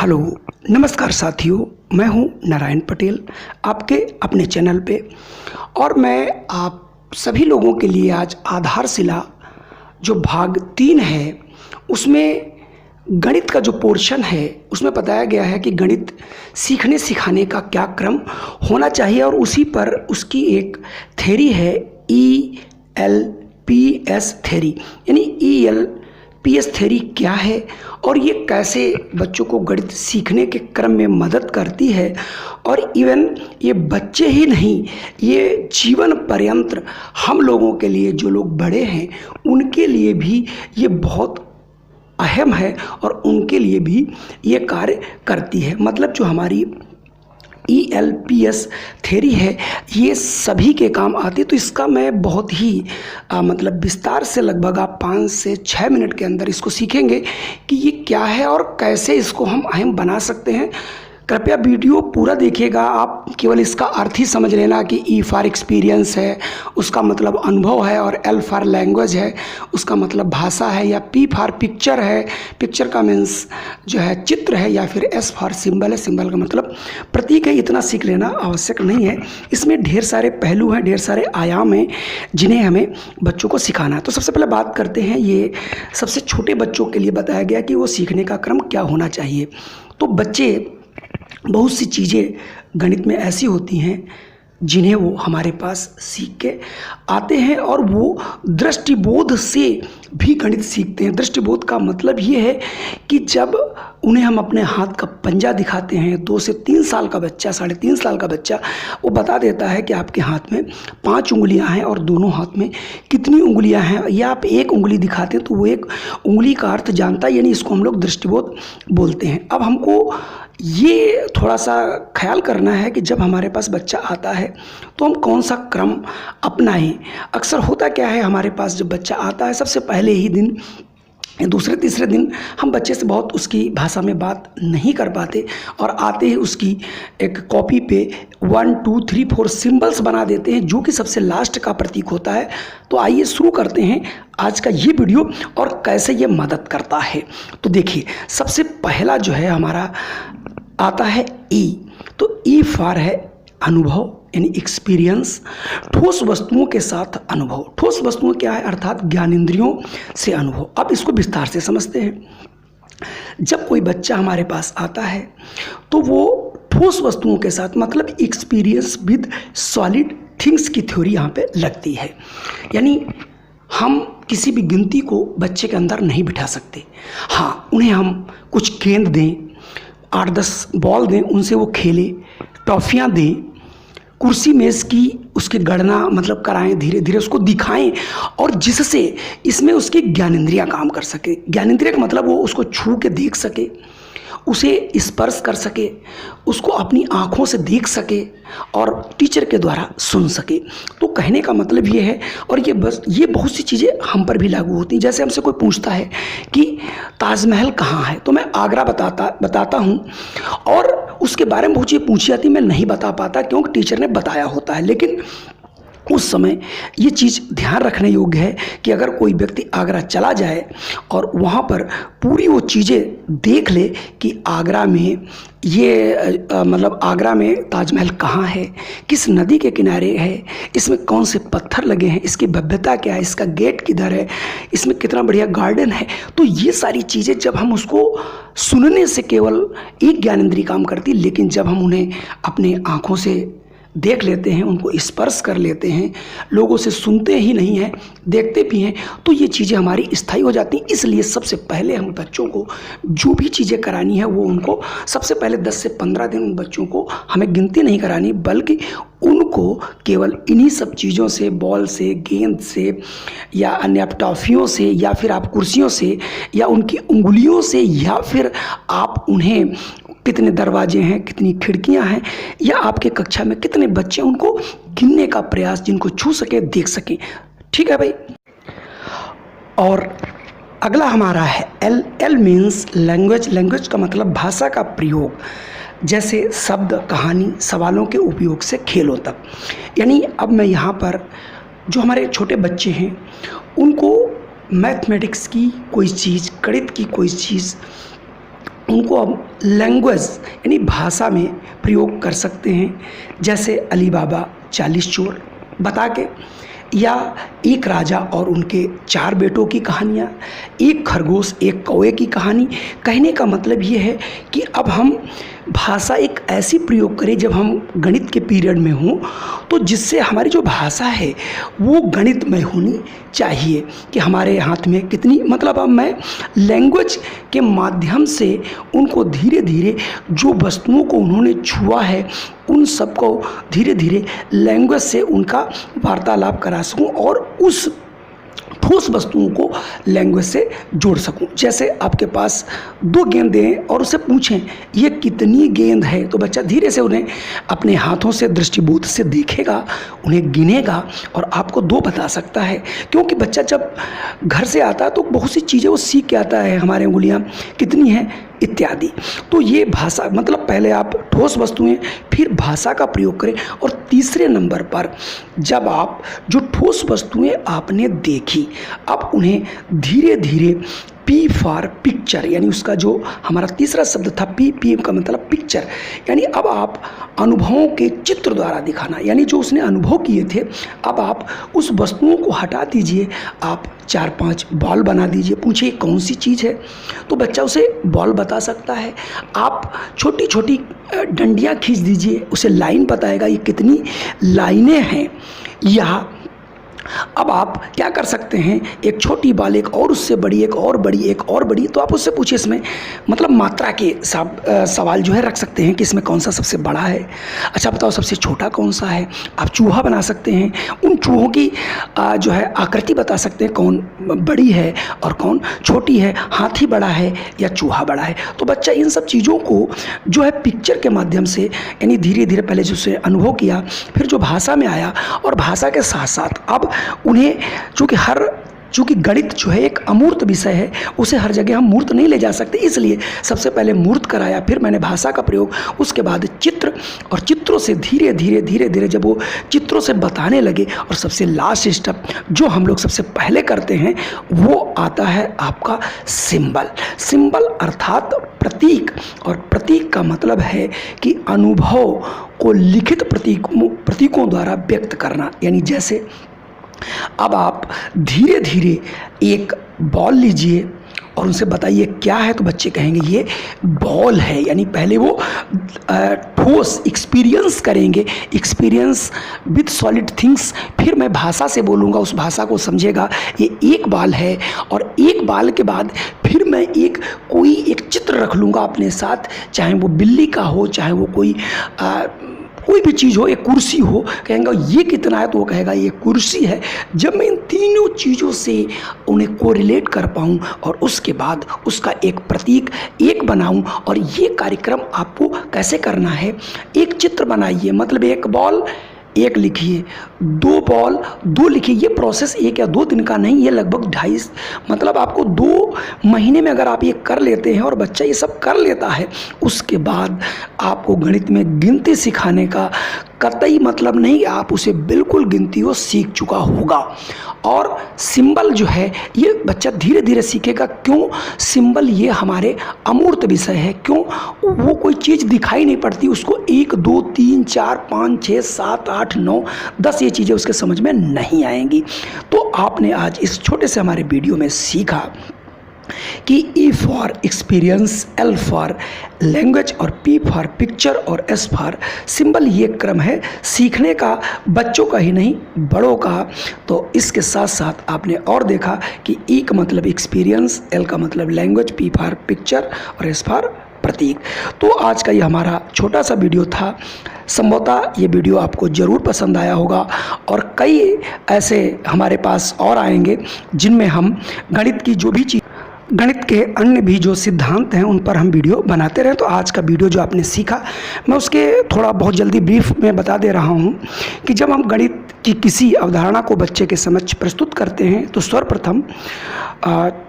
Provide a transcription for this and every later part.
Hello, नमस्कार साथियों। मैं हूं नारायण पटेल आपके अपने चैनल पे, और मैं आप सभी लोगों के लिए आज आधारशिला जो भाग 3 है उसमें गणित का जो पोर्शन है उसमें बताया गया है कि गणित सीखने सिखाने का क्या क्रम होना चाहिए, और उसी पर उसकी एक थ्योरी है ELPS थ्योरी। यानी ELPS थ्योरी क्या है और ये कैसे बच्चों को गणित सीखने के क्रम में मदद करती है, और इवन ये बच्चे ही नहीं, ये जीवन पर्यंत हम लोगों के लिए, जो लोग बड़े हैं उनके लिए भी ये बहुत अहम है और उनके लिए भी ये कार्य करती है। मतलब जो हमारी ELPS थ्योरी है ये सभी के काम आती है। तो इसका मैं बहुत ही मतलब विस्तार से, लगभग आप 5 से 6 मिनट के अंदर इसको सीखेंगे कि ये क्या है और कैसे इसको हम अहम बना सकते हैं। कृपया वीडियो पूरा देखिएगा। आप केवल इसका अर्थ ही समझ लेना कि E फॉर एक्सपीरियंस है, उसका मतलब अनुभव है, और L फॉर लैंग्वेज है, उसका मतलब भाषा है, या P फॉर पिक्चर है, पिक्चर का मीन्स जो है चित्र है, या फिर S फॉर सिंबल है, सिंबल का मतलब प्रतीक है। इतना सीख लेना आवश्यक नहीं है। इसमें ढेर सारे पहलू हैं, ढेर सारे आयाम हैं जिन्हें हमें बच्चों को सिखाना है। तो सबसे पहले बात करते हैं, ये सबसे छोटे बच्चों के लिए बताया गया कि वो सीखने का क्रम क्या होना चाहिए। तो बच्चे, बहुत सी चीज़ें गणित में ऐसी होती हैं जिन्हें वो हमारे पास सीख के आते हैं, और वो दृष्टिबोध से भी गणित सीखते हैं। दृष्टिबोध का मतलब ये है कि जब उन्हें हम अपने हाथ का पंजा दिखाते हैं, 2 से 3 साल का बच्चा, 3.5 साल का बच्चा, वो बता देता है कि आपके हाथ में 5 उंगलियां हैं और दोनों हाथ में कितनी उंगलियां हैं। या आप एक उंगली दिखाते हैं तो वो एक उंगली का अर्थ जानता है, यानी इसको हम लोग दृष्टिबोध बोलते हैं। अब हमको ये थोड़ा सा ख्याल करना है कि जब हमारे पास बच्चा आता है तो हम कौन सा क्रम अपनाएं। अक्सर होता क्या है, हमारे पास जब बच्चा आता है सबसे पहले ही दिन, दूसरे तीसरे दिन हम बच्चे से बहुत उसकी भाषा में बात नहीं कर पाते, और आते ही उसकी एक कॉपी पे 1 2 3 4 सिंबल्स बना देते हैं, जो कि सबसे लास्ट का प्रतीक होता है। तो आइए शुरू करते हैं आज का ये वीडियो और कैसे ये मदद करता है। तो देखिए, सबसे पहला जो है हमारा आता है E। तो E फॉर है अनुभव, यानी एक्सपीरियंस, ठोस वस्तुओं के साथ अनुभव। ठोस वस्तुओं क्या है, अर्थात ज्ञानेंद्रियों से अनुभव। अब इसको विस्तार से समझते हैं। जब कोई बच्चा हमारे पास आता है तो वो ठोस वस्तुओं के साथ, मतलब एक्सपीरियंस विद सॉलिड थिंग्स की थ्योरी यहाँ पे लगती है। यानी हम किसी भी गिनती को बच्चे के अंदर नहीं बिठा सकते। हाँ, उन्हें हम कुछ गेंद दें, 8-10 बॉल दें, उनसे वो खेले, टॉफ़ियाँ दें, कुर्सी मेज़ की उसकी गणना मतलब कराएं, धीरे धीरे उसको दिखाएं, और जिससे इसमें उसकी ज्ञानेंद्रियाँ काम कर सके। ज्ञानेंद्रिय का मतलब वो उसको छू के देख सके, उसे स्पर्श कर सके, उसको अपनी आँखों से देख सके, और टीचर के द्वारा सुन सके। तो कहने का मतलब ये है, और ये बहुत सी चीज़ें हम पर भी लागू होती हैं। जैसे हमसे कोई पूछता है कि ताजमहल कहाँ है, तो मैं आगरा बताता हूँ, और उसके बारे में बहुत चीज़ें पूछी जाती, मैं नहीं बता पाता क्योंकि टीचर ने बताया होता है। लेकिन उस समय ये चीज़ ध्यान रखने योग्य है कि अगर कोई व्यक्ति आगरा चला जाए और वहाँ पर पूरी वो चीज़ें देख ले कि आगरा में ये मतलब आगरा में ताजमहल कहाँ है, किस नदी के किनारे है, इसमें कौन से पत्थर लगे हैं, इसकी भव्यता क्या है, इसका गेट किधर है, इसमें कितना बढ़िया गार्डन है। तो ये सारी चीज़ें जब हम उसको सुनने से केवल एक ज्ञानेंद्रिय काम करती, लेकिन जब हम उन्हें अपने आँखों से देख लेते हैं, उनको स्पर्श कर लेते हैं, लोगों से सुनते ही नहीं हैं, देखते भी हैं, तो ये चीज़ें हमारी स्थायी हो जाती हैं। इसलिए सबसे पहले हम बच्चों को जो भी चीज़ें करानी है वो उनको सबसे पहले 10 से 15 दिन उन बच्चों को हमें गिनती नहीं करानी, बल्कि उनको केवल इन्हीं सब चीज़ों से, बॉल से, गेंद से, या अन्य आप टॉफ़ियों से, या फिर आप कुर्सियों से, या उनकी उंगलियों से, या फिर आप उन्हें कितने दरवाजे हैं, कितनी खिड़कियां हैं, या आपके कक्षा में कितने बच्चे, उनको गिनने का प्रयास, जिनको छू सके, देख सके। ठीक है भाई। और अगला हमारा है L। L means language. Language का मतलब भाषा का प्रयोग, जैसे शब्द, कहानी, सवालों के उपयोग से खेलों तक। यानी अब मैं यहाँ पर जो हमारे छोटे बच्चे हैं उनको मैथमेटिक्स की कोई चीज़, गणित की कोई चीज़ उनको हम लैंग्वेज यानी भाषा में प्रयोग कर सकते हैं। जैसे अली बाबा 40 चोर बता के, या एक राजा और उनके 4 बेटों की कहानियाँ, एक खरगोश एक कौवे की कहानी। कहने का मतलब ये है कि अब हम भाषा एक ऐसी प्रयोग करें जब हम गणित के पीरियड में हों, तो जिससे हमारी जो भाषा है वो गणितमय होनी चाहिए कि हमारे हाथ में कितनी, मतलब अब मैं लैंग्वेज के माध्यम से उनको धीरे धीरे जो वस्तुओं को उन्होंने छुआ है उन सबको धीरे धीरे लैंग्वेज से उनका वार्तालाप करा सकूं और उस ठोस वस्तुओं को लैंग्वेज से जोड़ सकूं। जैसे आपके पास 2 गेंदें और उससे पूछें ये कितनी गेंद है, तो बच्चा धीरे से उन्हें अपने हाथों से दृष्टिबोध से देखेगा, उन्हें गिनेगा और आपको 2 बता सकता है। क्योंकि बच्चा जब घर से आता है तो बहुत सी चीज़ें वो सीख के आता है, हमारे उंगलियां कितनी हैं इत्यादि। तो ये भाषा, मतलब पहले आप ठोस वस्तुएं फिर भाषा का प्रयोग करें। और तीसरे नंबर पर जब आप जो ठोस वस्तुएं आपने देखी, अब उन्हें धीरे धीरे पी फॉर पिक्चर, यानी उसका जो हमारा तीसरा शब्द था पी का मतलब पिक्चर, यानी अब आप अनुभवों के चित्र द्वारा दिखाना, यानी जो उसने अनुभव किए थे अब आप उस वस्तुओं को हटा दीजिए, आप 4-5 बॉल बना दीजिए, पूछिए कौन सी चीज़ है, तो बच्चा उसे बॉल बता सकता है। आप छोटी छोटी डंडियाँ खींच दीजिए, उसे लाइन बताएगा ये कितनी लाइनें हैं। या अब आप क्या कर सकते हैं, एक छोटी बाल, एक और उससे बड़ी, एक और बड़ी, एक और बड़ी, तो आप उससे पूछिए इसमें मतलब मात्रा के सवाल जो है रख सकते हैं कि इसमें कौन सा सबसे बड़ा है, अच्छा बताओ सबसे छोटा कौन सा है। आप चूहा बना सकते हैं, उन चूहों की जो है आकृति बता सकते हैं, कौन बड़ी है और कौन छोटी है, हाथी बड़ा है या चूहा बड़ा है। तो बच्चा इन सब चीज़ों को जो है पिक्चर के माध्यम से, यानी धीरे धीरे पहले जो उसे अनुभव किया फिर जो भाषा में आया, और भाषा के साथ साथ अब उन्हें चूँकि गणित जो है एक अमूर्त विषय है, उसे हर जगह हम मूर्त नहीं ले जा सकते, इसलिए सबसे पहले मूर्त कराया, फिर मैंने भाषा का प्रयोग, उसके बाद चित्र, और चित्रों से धीरे धीरे जब वो चित्रों से बताने लगे, और सबसे लास्ट स्टेप जो हम लोग सबसे पहले करते हैं वो आता है आपका सिंबल अर्थात प्रतीक। और प्रतीक का मतलब है कि अनुभव को लिखित प्रतीकों द्वारा व्यक्त करना। यानी जैसे अब आप धीरे धीरे एक बॉल लीजिए और उनसे बताइए क्या है, तो बच्चे कहेंगे ये बॉल है, यानी पहले वो ठोस एक्सपीरियंस करेंगे, एक्सपीरियंस विद सॉलिड थिंग्स, फिर मैं भाषा से बोलूँगा, उस भाषा को समझेगा ये एक बाल है, और एक बाल के बाद फिर मैं कोई एक चित्र रख लूँगा अपने साथ, चाहे वो बिल्ली का हो, चाहे वो कोई भी चीज़ हो, एक कुर्सी हो, कहेंगे ये कितना है, तो वो कहेगा ये कुर्सी है। जब मैं इन तीनों चीज़ों से उन्हें कोरिलेट कर पाऊँ और उसके बाद उसका एक प्रतीक एक बनाऊँ। और ये कार्यक्रम आपको कैसे करना है, एक चित्र बनाइए, मतलब एक बॉल एक लिखिए, 2 बॉल 2 लिखिए। ये प्रोसेस 1 या 2 दिन का नहीं, ये लगभग 2.5 मतलब आपको 2 महीने में अगर आप ये कर लेते हैं और बच्चा ये सब कर लेता है, उसके बाद आपको गणित में गिनती सिखाने का कतई मतलब नहीं, आप उसे बिल्कुल गिनती वो सीख चुका होगा। और सिंबल जो है ये बच्चा धीरे धीरे सीखेगा। क्यों सिंबल, ये हमारे अमूर्त विषय है। क्यों, वो कोई चीज़ दिखाई नहीं पड़ती उसको, 1 2 3 4 5 6 7 8 9 10 ये चीज़ें उसके समझ में नहीं आएंगी। तो आपने आज इस छोटे से हमारे वीडियो में सीखा कि E for experience, L for language और P फॉर पिक्चर और S फॉर सिंबल, ये क्रम है सीखने का, बच्चों का ही नहीं बड़ों का। तो इसके साथ साथ आपने और देखा कि E का मतलब एक्सपीरियंस, L का मतलब लैंग्वेज, P फॉर पिक्चर और S फॉर प्रतीक। तो आज का ये हमारा छोटा सा वीडियो था। संभवतः ये वीडियो आपको ज़रूर पसंद आया होगा, और कई ऐसे हमारे पास और आएंगे जिनमें हम गणित की जो भी चीज़, गणित के अन्य भी जो सिद्धांत हैं उन पर हम वीडियो बनाते रहें। तो आज का वीडियो जो आपने सीखा, मैं उसके थोड़ा बहुत जल्दी ब्रीफ में बता दे रहा हूं कि जब हम गणित की किसी अवधारणा को बच्चे के समक्ष प्रस्तुत करते हैं तो सर्वप्रथम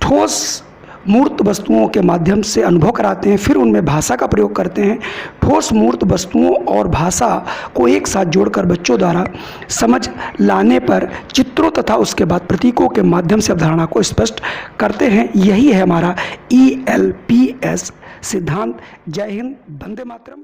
ठोस मूर्त वस्तुओं के माध्यम से अनुभव कराते हैं, फिर उनमें भाषा का प्रयोग करते हैं। ठोस मूर्त वस्तुओं और भाषा को एक साथ जोड़कर बच्चों द्वारा समझ लाने पर चित्रों तथा उसके बाद प्रतीकों के माध्यम से अवधारणा को स्पष्ट करते हैं। यही है हमारा ELPS सिद्धांत। जय हिंद, वंदे मातरम।